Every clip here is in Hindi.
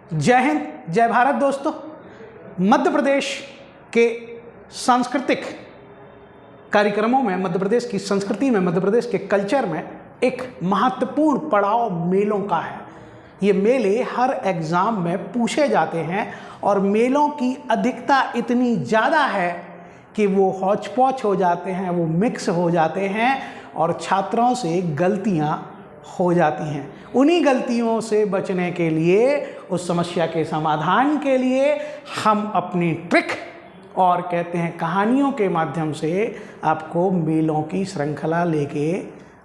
जय हिंद, जय भारत दोस्तों। मध्य प्रदेश के सांस्कृतिक कार्यक्रमों में, मध्य प्रदेश की संस्कृति में, मध्य प्रदेश के कल्चर में एक महत्वपूर्ण पड़ाव मेलों का है। ये मेले हर एग्ज़ाम में पूछे जाते हैं और मेलों की अधिकता इतनी ज़्यादा है कि वो हौच पौच हो जाते हैं, वो मिक्स हो जाते हैं और छात्रों से गलतियाँ हो जाती हैं। उन्हीं गलतियों से बचने के लिए, उस समस्या के समाधान के लिए हम अपनी ट्रिक और कहते हैं कहानियों के माध्यम से आपको मेलों की श्रृंखला लेके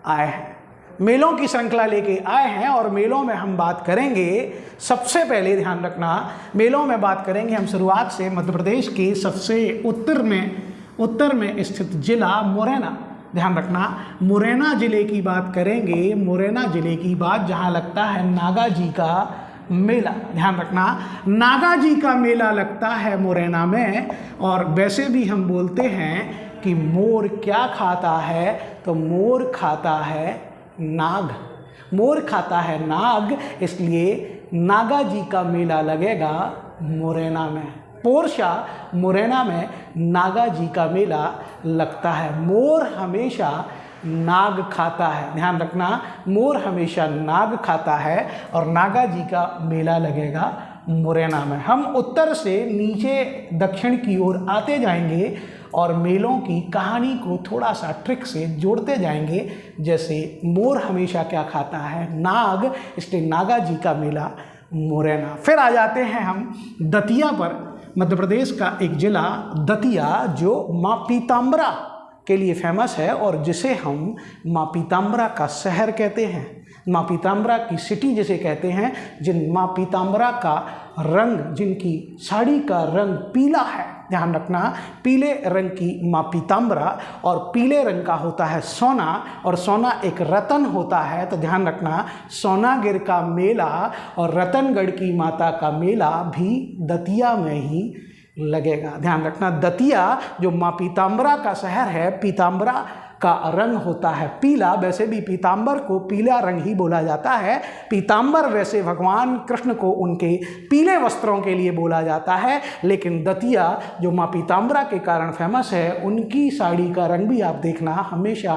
आए हैं। मेलों की श्रृंखला लेके आए हैं और मेलों में हम बात करेंगे, सबसे पहले ध्यान रखना, मेलों में बात करेंगे हम शुरुआत से मध्य प्रदेश के सबसे उत्तर में स्थित जिला मुरैना। ध्यान रखना, मुरैना ज़िले की बात करेंगे। मुरैना ज़िले की बात जहाँ लगता है नागा जी का मेला। ध्यान रखना, नागा जी का मेला लगता है मुरैना में। और वैसे भी हम बोलते हैं कि मोर क्या खाता है, तो मोर खाता है नाग। मोर खाता है नाग, इसलिए नागा जी का मेला लगेगा मुरैना में। पोरशा मुरैना में नागा जी का मेला लगता है। मोर हमेशा नाग खाता है। ध्यान रखना, मोर हमेशा नाग खाता है और नागा जी का मेला लगेगा मुरैना में। हम उत्तर से नीचे दक्षिण की ओर आते जाएंगे और मेलों की कहानी को थोड़ा सा ट्रिक से जोड़ते जाएंगे। जैसे मोर हमेशा क्या खाता है, नाग, इसलिए नागा जी का मेला मुरैना। फिर आ जाते हैं हम दतिया पर। मध्य प्रदेश का एक जिला दतिया जो माँ पीताम्बरा के लिए फेमस है और जिसे हम माँ पीताम्बरा का शहर कहते हैं, माँ पीताम्बरा की सिटी जिसे कहते हैं। जिन माँ पीताम्बरा का रंग, जिनकी साड़ी का रंग पीला है, ध्यान रखना, पीले रंग की माँ पीताम्बरा, और पीले रंग का होता है सोना, और सोना एक रतन होता है। तो ध्यान रखना, सोनागिर का मेला और रतनगढ़ की माता का मेला भी दतिया में ही लगेगा। ध्यान रखना, दतिया जो माँ पीताम्बरा का शहर है, पीताम्बरा का रंग होता है पीला। वैसे भी पीताम्बर को पीला रंग ही बोला जाता है। पीताम्बर वैसे भगवान कृष्ण को उनके पीले वस्त्रों के लिए बोला जाता है, लेकिन दतिया जो माँ पीताम्बरा के कारण फेमस है, उनकी साड़ी का रंग भी आप देखना हमेशा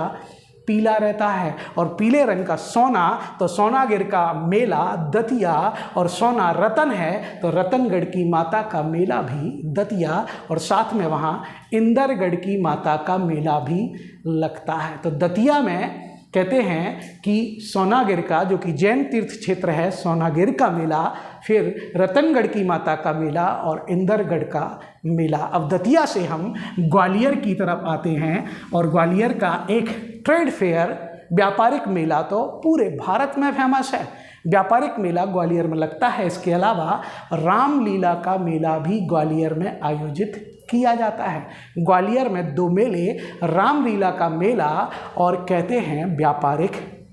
पीला रहता है। और पीले रंग का सोना, तो सोनागिर का मेला दतिया, और सोना रतन है तो रतनगढ़ की माता का मेला भी दतिया, और साथ में वहाँ इंदरगढ़ की माता का मेला भी लगता है। तो दतिया में कहते हैं कि सोनागिर का, जो कि जैन तीर्थ क्षेत्र है, सोनागिर का मेला, फिर रतनगढ़ की माता का मेला और इंदरगढ़ का मेला। अब दतिया से हम ग्वालियर की तरफ आते हैं और ग्वालियर का एक ट्रेड फेयर, व्यापारिक मेला तो पूरे भारत में फेमस है। व्यापारिक मेला ग्वालियर में लगता है। इसके अलावा रामलीला का मेला भी ग्वालियर में आयोजित किया जाता है। ग्वालियर में दो मेले, रामलीला का मेला और कहते हैं व्यापारिक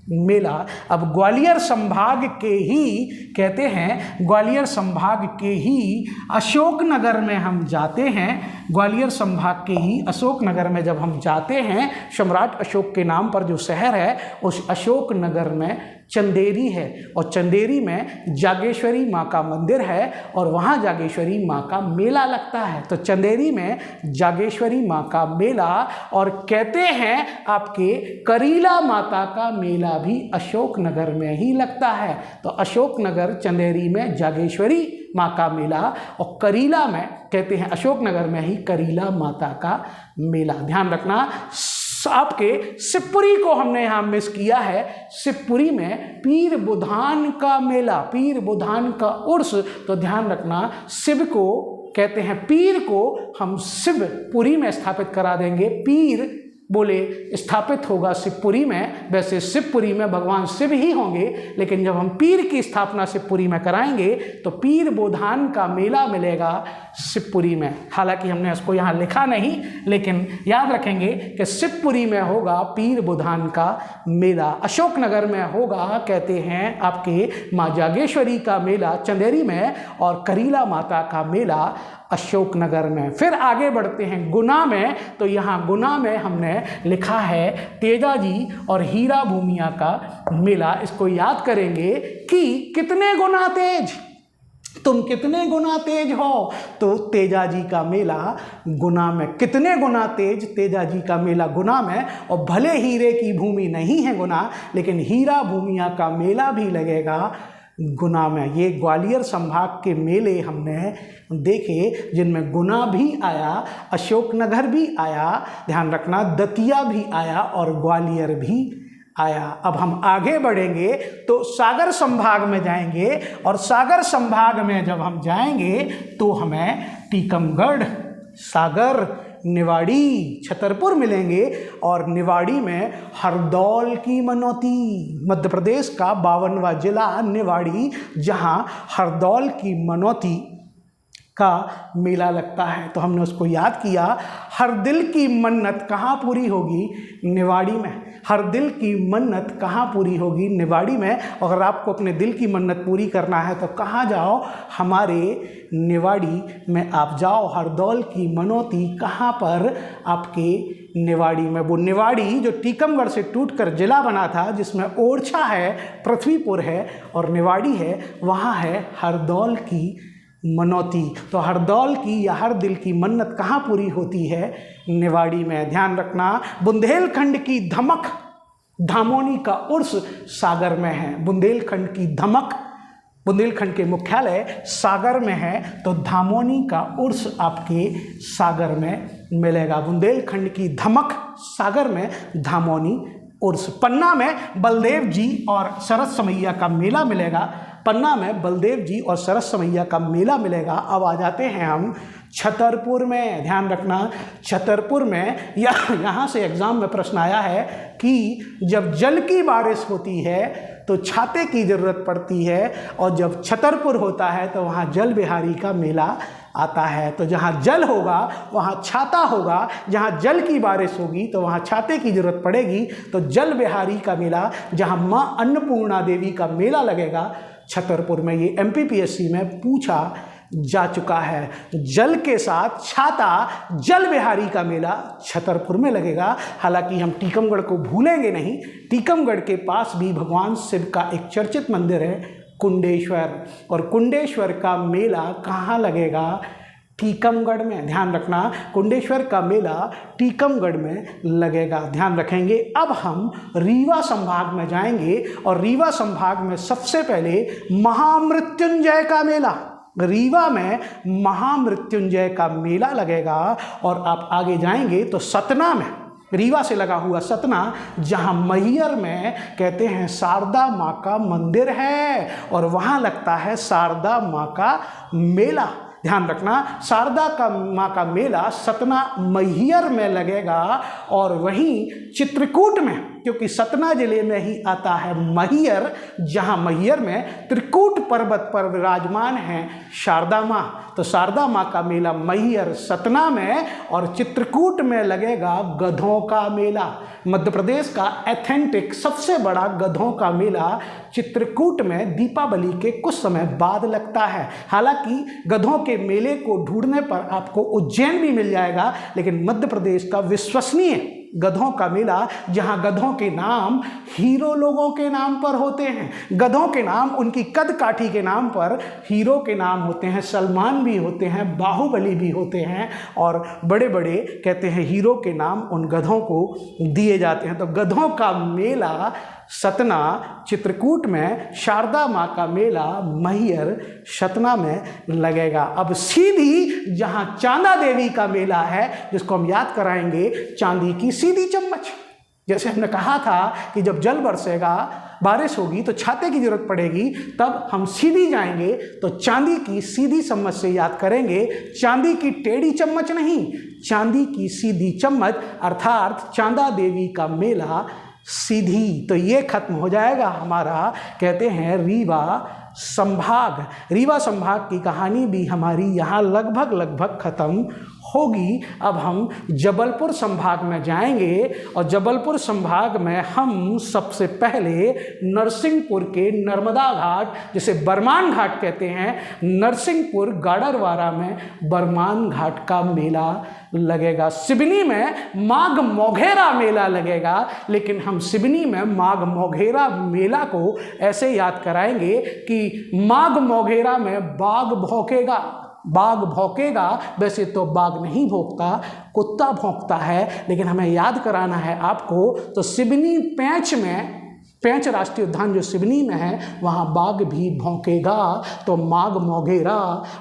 मेला। अब ग्वालियर संभाग के ही कहते हैं, ग्वालियर संभाग के ही अशोकनगर में हम जाते हैं। ग्वालियर संभाग के ही अशोकनगर में जब हम जाते हैं, सम्राट अशोक के नाम पर जो शहर है, उस अशोकनगर में चंदेरी है और चंदेरी में जागेश्वरी माँ का मंदिर है और वहाँ जागेश्वरी माँ का मेला लगता है। तो चंदेरी में जागेश्वरी माँ का मेला, और कहते हैं आपके करीला माता का मेला भी अशोकनगर में ही लगता है। तो अशोकनगर, चंदेरी में जागेश्वरी माँ का मेला, और करीला में कहते हैं अशोकनगर में ही करीला माता का मेला। ध्यान रखना, आपके शिवपुरी को हमने यहाँ मिस किया है। शिवपुरी में पीर बुधान का मेला, पीर बुधान का उर्स। तो ध्यान रखना, शिव को कहते हैं, पीर को हम शिवपुरी में स्थापित करा देंगे। पीर बोले स्थापित होगा शिवपुरी में। वैसे शिवपुरी में भगवान शिव ही होंगे, लेकिन जब हम पीर की स्थापना शिवपुरी में कराएंगे तो पीर बुधान का मेला मिलेगा शिवपुरी में। हालांकि हमने उसको यहाँ लिखा नहीं, लेकिन याद रखेंगे कि शिवपुरी में होगा पीर बुधान का मेला। अशोकनगर में होगा कहते हैं आपके माँ जागेश्वरी का मेला चंदेरी में, और करीला माता का मेला अशोकनगर में। फिर आगे बढ़ते हैं गुना में। तो यहाँ गुना में हमने लिखा है तेजाजी और हीरा भूमिया का मेला। इसको याद करेंगे कि कितने गुना तेज, तुम कितने गुना तेज हो, तो तेजा जी का मेला गुना में, कितने गुना तेज, तेजा जी का मेला गुना में। और भले हीरे की भूमि नहीं है गुना, लेकिन हीरा भूमिया का मेला भी लगेगा गुना में। ये ग्वालियर संभाग के मेले हमने देखे जिनमें गुना भी आया, अशोकनगर भी आया, ध्यान रखना दतिया भी आया और ग्वालियर भी आया। अब हम आगे बढ़ेंगे तो सागर संभाग में जाएंगे, और सागर संभाग में जब हम जाएंगे तो हमें टीकमगढ़, सागर, निवाड़ी, छतरपुर मिलेंगे। और निवाड़ी में हरदौल की मनौती, मध्य प्रदेश का 52वां जिला निवाड़ी, जहां हरदौल की मनौती का मेला लगता है। तो हमने उसको याद किया, हर दिल की मन्नत कहाँ पूरी होगी, निवाड़ी में। हर दिल की मन्नत कहाँ पूरी होगी, निवाड़ी में। अगर आपको अपने दिल की मन्नत पूरी करना है तो कहाँ जाओ, हमारे निवाड़ी में आप जाओ। हरदौल की मनौती कहाँ पर, आपके निवाड़ी में। वो निवाड़ी जो टीकमगढ़ से टूटकर जिला बना था, जिसमें ओरछा है, पृथ्वीपुर है और निवाड़ी है, वहाँ है हरदौल की मनौती। तो हरदौल की या हर दिल की मन्नत कहाँ पूरी होती है, निवाड़ी में। ध्यान रखना, बुंदेलखंड की धमक, धामोनी का उर्स सागर में है। बुंदेलखंड की धमक, बुंदेलखंड के मुख्यालय सागर में है, तो धामोनी का उर्स आपके सागर में मिलेगा। बुंदेलखंड की धमक सागर में, धामोनी उर्स। पन्ना में बलदेव जी और सरस समैया का मेला मिलेगा। पन्ना में बलदेव जी और सरस समैया का मेला मिलेगा। अब आ जाते हैं हम छतरपुर में। ध्यान रखना, छतरपुर में यहाँ से एग्जाम में प्रश्न आया है कि जब जल की बारिश होती है तो छाते की ज़रूरत पड़ती है, और जब छतरपुर होता है तो वहाँ जल बिहारी का मेला आता है। तो जहाँ जल होगा वहाँ छाता होगा, जहाँ जल की बारिश होगी तो वहाँ छाते की ज़रूरत पड़ेगी। तो जल बिहारी का मेला, जहाँ माँ अन्नपूर्णा देवी का मेला लगेगा छतरपुर में। ये MPPSC में पूछा जा चुका है। जल के साथ छाता, जल बिहारी का मेला छतरपुर में लगेगा। हालांकि हम टीकमगढ़ को भूलेंगे नहीं। टीकमगढ़ के पास भी भगवान शिव का एक चर्चित मंदिर है कुंडेश्वर, और कुंडेश्वर का मेला कहाँ लगेगा, टीकमगढ़ में। ध्यान रखना, कुंडेश्वर का मेला टीकमगढ़ में लगेगा, ध्यान रखेंगे। अब हम रीवा संभाग में जाएंगे, और रीवा संभाग में सबसे पहले महामृत्युंजय का मेला, रीवा में महामृत्युंजय का मेला लगेगा। और आप आगे जाएंगे तो सतना में, रीवा से लगा हुआ सतना, जहां मैहर में कहते हैं शारदा माँ का मंदिर है, और वहां लगता है शारदा माँ का मेला। ध्यान रखना, शारदा का माँ का मेला सतना मैहर में लगेगा। और वहीं चित्रकूट में, क्योंकि सतना जिले में ही आता है मैहर, जहाँ मैहर में त्रिकूट पर्वत पर विराजमान है शारदा माँ, तो शारदा माँ का मेला मैहर सतना में। और चित्रकूट में लगेगा गधों का मेला। मध्य प्रदेश का एथेंटिक सबसे बड़ा गधों का मेला चित्रकूट में दीपावली के कुछ समय बाद लगता है। हालांकि गधों के मेले को ढूंढने पर आपको उज्जैन भी मिल जाएगा, लेकिन मध्य प्रदेश का विश्वसनीय गधों का मेला, जहां गधों के नाम हीरो लोगों के नाम पर होते हैं, गधों के नाम उनकी कद काठी के नाम पर हीरो के नाम होते हैं, सलमान भी होते हैं, बाहुबली भी होते हैं, और बड़े बड़े कहते हैं हीरो के नाम उन गधों को दिए जाते हैं। तो गधों का मेला सतना चित्रकूट में, शारदा माँ का मेला मैहर सतना में लगेगा। अब सीधी जहाँ चांदा देवी का मेला है, जिसको हम याद कराएंगे चांदी की सीधी चम्मच। जैसे हमने कहा था कि जब जल बरसेगा, बारिश होगी तो छाते की जरूरत पड़ेगी, तब हम सीधी जाएंगे तो चांदी की सीधी चम्मच से याद करेंगे। चांदी की टेढ़ी चम्मच नहीं, चांदी की सीधी चम्मच, अर्थात चांदा देवी का मेला सीधी। तो ये खत्म हो जाएगा हमारा, कहते हैं रीवा संभाग। रीवा संभाग की कहानी भी हमारी यहाँ लगभग खत्म होगी। अब हम जबलपुर संभाग में जाएंगे और जबलपुर संभाग में हम सबसे पहले नरसिंहपुर के नर्मदा घाट, जिसे बरमान घाट कहते हैं, नरसिंहपुर गाडरवारा में बरमान घाट का मेला लगेगा। सिवनी में माघ मोघेरा मेला लगेगा, लेकिन हम सिवनी में माघ मोघेरा मेला को ऐसे याद कराएंगे कि माघ मोघेरा में बाघ भौंकेगा। बाघ भौंकेगा, वैसे तो बाघ नहीं भौंकता, कुत्ता भौंकता है, लेकिन हमें याद कराना है आपको। तो सिवनी पेंच में, पेंच राष्ट्रीय उद्यान जो सिवनी में है, वहाँ बाघ भी भौंकेगा। तो माघ मोघेरा,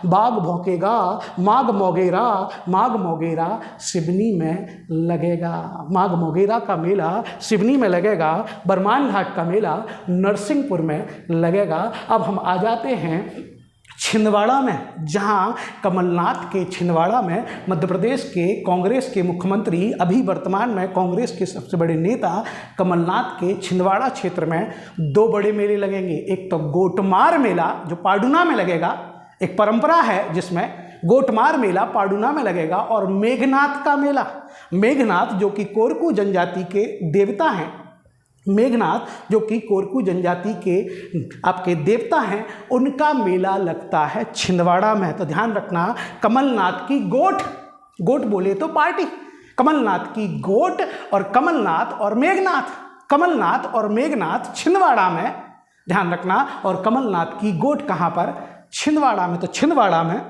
बाघ भौंकेगा, माघ मोघेरा, माघ मोघेरा सिवनी में लगेगा। माघ मोघेरा का मेला सिवनी में लगेगा, बरमान घाट का मेला नरसिंहपुर में लगेगा। अब हम आ जाते हैं छिंदवाड़ा में, जहां कमलनाथ के छिंदवाड़ा में मध्य प्रदेश के कांग्रेस के मुख्यमंत्री, अभी वर्तमान में कांग्रेस के सबसे बड़े नेता कमलनाथ के छिंदवाड़ा क्षेत्र में दो बड़े मेले लगेंगे। एक तो गोटमार मेला जो पाडुना में लगेगा, एक परंपरा है जिसमें गोटमार मेला पाडुना में लगेगा, और मेघनाथ का मेला, मेघनाथ जो कि कोरकू जनजाति के देवता हैं, मेघनाथ जो कि कोरकू जनजाति के आपके देवता हैं, उनका मेला लगता है छिंदवाड़ा में। तो ध्यान रखना, कमलनाथ की गोट, गोट बोले तो पार्टी, कमलनाथ की गोट और कमलनाथ और मेघनाथ, कमलनाथ और मेघनाथ छिंदवाड़ा में, ध्यान रखना। और कमलनाथ की गोट कहाँ पर? छिंदवाड़ा में। तो छिंदवाड़ा में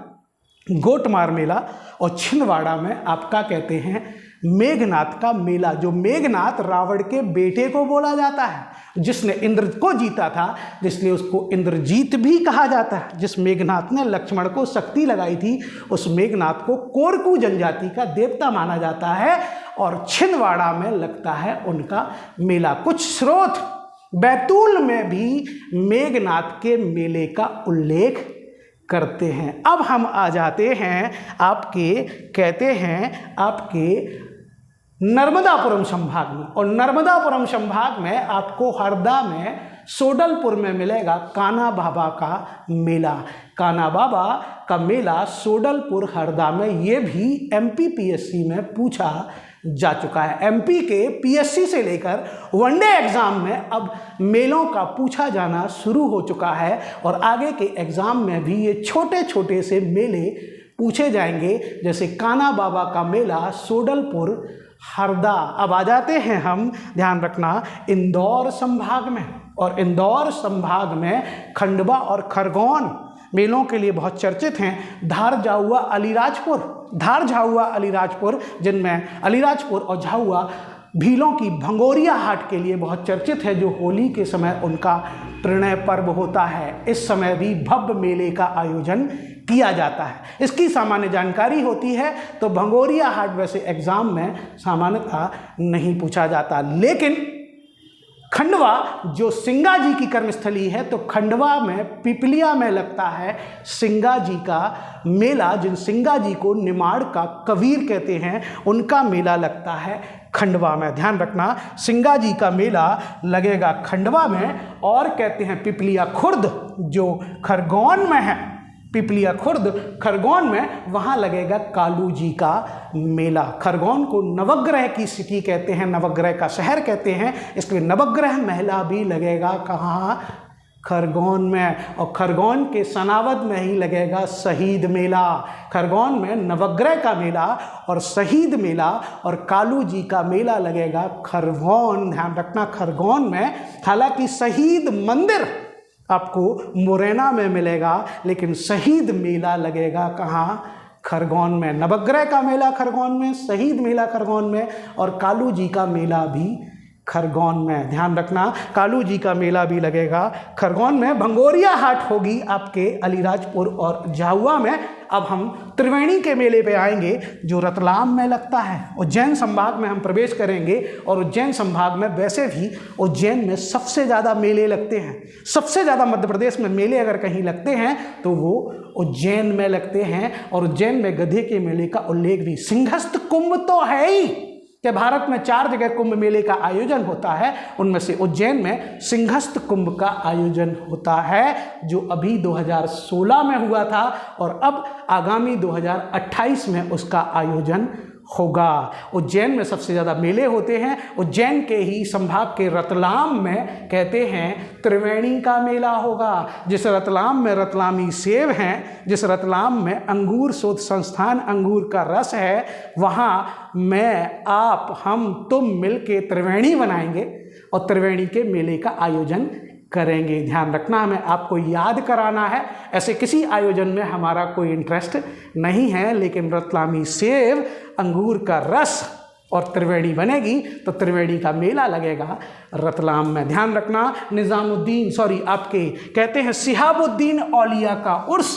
गोटमार मेला और छिंदवाड़ा में आपका कहते हैं मेघनाथ का मेला, जो मेघनाथ रावण के बेटे को बोला जाता है, जिसने इंद्र को जीता था, जिसलिए उसको इंद्रजीत भी कहा जाता है। जिस मेघनाथ ने लक्ष्मण को शक्ति लगाई थी, उस मेघनाथ को कोरकू जनजाति का देवता माना जाता है, और छिंदवाड़ा में लगता है उनका मेला। कुछ स्रोत बैतूल में भी मेघनाथ के मेले का उल्लेख करते हैं। अब हम आ जाते हैं आपके, कहते हैं आपके नर्मदापुरम संभाग में, और नर्मदापुरम संभाग में आपको हरदा में सोडलपुर में मिलेगा कान्हा बाबा का मेला। कान्हा बाबा का मेला सोडलपुर हरदा में, ये भी एमपी पीएससी में पूछा जा चुका है। एमपी के पीएससी से लेकर वनडे एग्जाम में अब मेलों का पूछा जाना शुरू हो चुका है, और आगे के एग्जाम में भी ये छोटे छोटे से मेले पूछे जाएंगे, जैसे कान्हा बाबा का मेला सोडलपुर हरदा। अब आ जाते हैं हम, ध्यान रखना, इंदौर संभाग में, और इंदौर संभाग में खंडवा और खरगोन मेलों के लिए बहुत चर्चित हैं। धार झाहुआ अलीराजपुर, धार झाहुआ अलीराजपुर, जिनमें अलीराजपुर और झाहुआ भीलों की भंगोरिया हाट के लिए बहुत चर्चित है, जो होली के समय उनका त्रिणय पर्व होता है। इस समय भी भव्य मेले का आयोजन किया जाता है। इसकी सामान्य जानकारी होती है, तो भंगोरिया हाट वैसे एग्जाम में सामान्यतः नहीं पूछा जाता, लेकिन खंडवा जो सिंगा जी की कर्मस्थली है, तो खंडवा में पिपलिया में लगता है सिंगा जी का मेला, जिन सिंगा जी को निमाड़ का कबीर कहते हैं, उनका मेला लगता है खंडवा में। ध्यान रखना, सिंगा जी का मेला लगेगा खंडवा में। और कहते हैं पिपलिया खुर्द जो खरगोन में है, पिपलिया खुर्द खरगोन में, वहाँ लगेगा कालू जी का मेला। खरगोन को नवग्रह की सिटी कहते हैं, नवग्रह का शहर कहते हैं, इसलिए नवग्रह मेला भी लगेगा कहाँ? खरगोन में। और खरगोन के सनावद में ही लगेगा शहीद मेला। खरगोन में नवग्रह का मेला और शहीद मेला और कालू जी का मेला लगेगा खरगोन। ध्यान रखना, खरगोन में। हालांकि शहीद मंदिर आपको मुरैना में मिलेगा, लेकिन शहीद मेला लगेगा कहाँ? खरगोन में। नवग्रह का मेला खरगोन में, शहीद मेला खरगोन में, और कालू जी का मेला भी खरगोन में। ध्यान रखना, कालू जी का मेला भी लगेगा खरगोन में। भंगोरिया हाट होगी आपके अलीराजपुर और झाहुआ में। अब हम त्रिवेणी के मेले पे आएंगे, जो रतलाम में लगता है। उज्जैन संभाग में हम प्रवेश करेंगे, और उज्जैन संभाग में वैसे भी उज्जैन में सबसे ज़्यादा मेले लगते हैं। सबसे ज़्यादा मध्य प्रदेश में मेले अगर कहीं लगते हैं तो वो उज्जैन में लगते हैं, और उज्जैन में गधे के मेले का उल्लेख भी। सिंहस्थ कुंभ तो है ही, कि भारत में 4 जगह कुंभ मेले का आयोजन होता है, उनमें से उज्जैन में सिंहस्थ कुंभ का आयोजन होता है, जो अभी 2016 में हुआ था और अब आगामी 2028 में उसका आयोजन होगा। उज्जैन में सबसे ज़्यादा मेले होते हैं। उज्जैन के ही संभाग के रतलाम में कहते हैं त्रिवेणी का मेला होगा। जिस रतलाम में रतलामी सेब हैं, जिस रतलाम में अंगूर शोध संस्थान अंगूर का रस है, वहाँ मैं, आप, हम, तुम मिल के त्रिवेणी बनाएंगे और त्रिवेणी के मेले का आयोजन करेंगे। ध्यान रखना, हमें आपको याद कराना है। ऐसे किसी आयोजन में हमारा कोई इंटरेस्ट नहीं है, लेकिन रतलामी सेब, अंगूर का रस और त्रिवेणी बनेगी तो त्रिवेणी का मेला लगेगा रतलाम में। ध्यान रखना, आपके कहते हैं सिहाबुद्दीन औलिया का उर्स,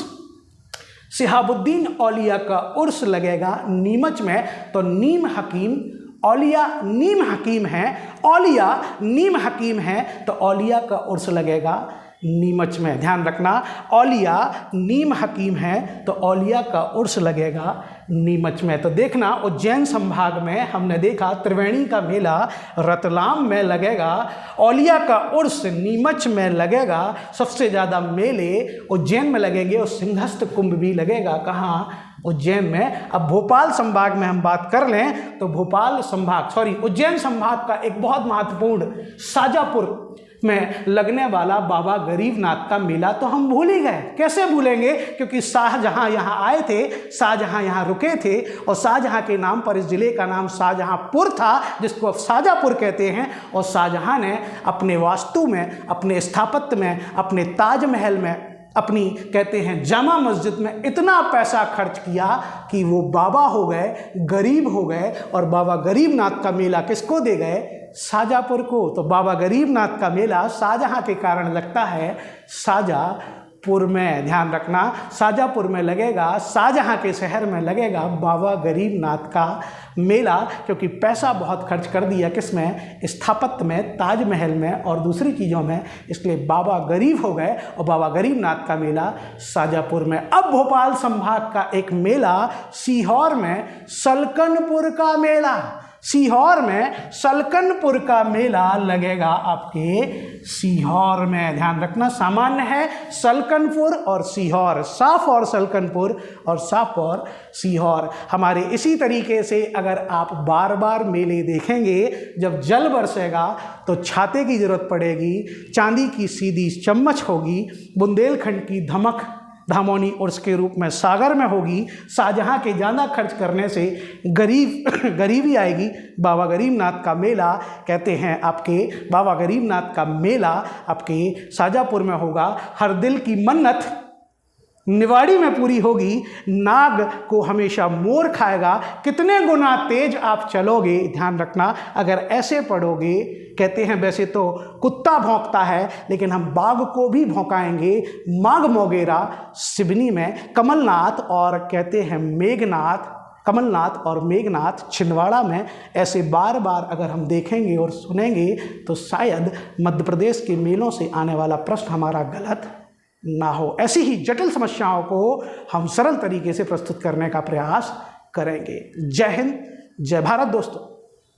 सिहाबुद्दीन औलिया का उर्स लगेगा नीमच में। तो नीम हकीम, औलिया नीम हकीम है, औलिया नीम हकीम है, तो औलिया का उर्स लगेगा नीमच में। ध्यान रखना, औलिया नीम हकीम है तो औलिया का उर्स लगेगा नीमच में। तो देखना, उज्जैन संभाग में हमने देखा त्रिवेणी का मेला रतलाम में लगेगा, औलिया का उर्स नीमच में लगेगा, सबसे ज़्यादा मेले उज्जैन में लगेंगे और सिंहस्थ कुंभ भी लगेगा। कहाँ? उज्जैन में। अब भोपाल संभाग में हम बात कर लें तो भोपाल संभाग उज्जैन संभाग का एक बहुत महत्वपूर्ण शाजापुर में लगने वाला बाबा गरीबनाथ का मेला तो हम भूल ही गए। कैसे भूलेंगे? क्योंकि शाहजहां यहाँ आए थे, शाहजहां यहाँ रुके थे और शाहजहां के नाम पर इस जिले का नाम शाहजहांपुर था, जिसको अब शाजापुर कहते हैं। और शाहजहां ने अपने वास्तु में, अपने स्थापत्य में, अपने ताजमहल में, अपनी कहते हैं जामा मस्जिद में इतना पैसा खर्च किया कि वो बाबा हो गए, गरीब हो गए। और बाबा गरीबनाथ का मेला किसको दे गए? शाजापुर को। तो बाबा गरीबनाथ का मेला शाहजहां के कारण लगता है शाजापुर में। ध्यान रखना, शाजापुर में लगेगा, शाहजहां के शहर में लगेगा बाबा गरीबनाथ का मेला, क्योंकि पैसा बहुत खर्च कर दिया किसमें? स्थापत्य में, ताजमहल में और दूसरी चीज़ों में, इसलिए बाबा गरीब हो गए और बाबा गरीबनाथ का मेला शाजापुर में। अब भोपाल संभाग का एक मेला सीहोर में सलकनपुर का मेला, सीहोर में सलकनपुर का मेला लगेगा आपके सीहोर में। ध्यान रखना, सामान्य है सलकनपुर और सीहोर, साफ और सलकनपुर और साफ और सीहोर हमारे। इसी तरीके से अगर आप बार बार मेले देखेंगे, जब जल बरसेगा तो छाते की जरूरत पड़ेगी, चांदी की सीधी चम्मच होगी, बुंदेलखंड की धमक धामोनी उर्स के रूप में सागर में होगी। शाहजहां के ज़्यादा खर्च करने से गरीबी आएगी। बाबा गरीबनाथ का मेला कहते हैं आपके, बाबा गरीबनाथ का मेला आपके शाजापुर में होगा। हर दिल की मन्नत निवाड़ी में पूरी होगी, नाग को हमेशा मोर खाएगा, कितने गुना तेज आप चलोगे। ध्यान रखना, अगर ऐसे पढ़ोगे, कहते हैं वैसे तो कुत्ता भौंकता है लेकिन हम बाघ को भी भौंकाएंगे। माघ मोगेरा सिवनी में, कमलनाथ और कहते हैं मेघनाथ, कमलनाथ और मेघनाथ छिंदवाड़ा में, ऐसे बार बार अगर हम देखेंगे और सुनेंगे तो शायद मध्य प्रदेश के मेलों से आने वाला प्रश्न हमारा गलत ना हो। ऐसी ही जटिल समस्याओं को हम सरल तरीके से प्रस्तुत करने का प्रयास करेंगे। जय हिंद, जय भारत दोस्तों।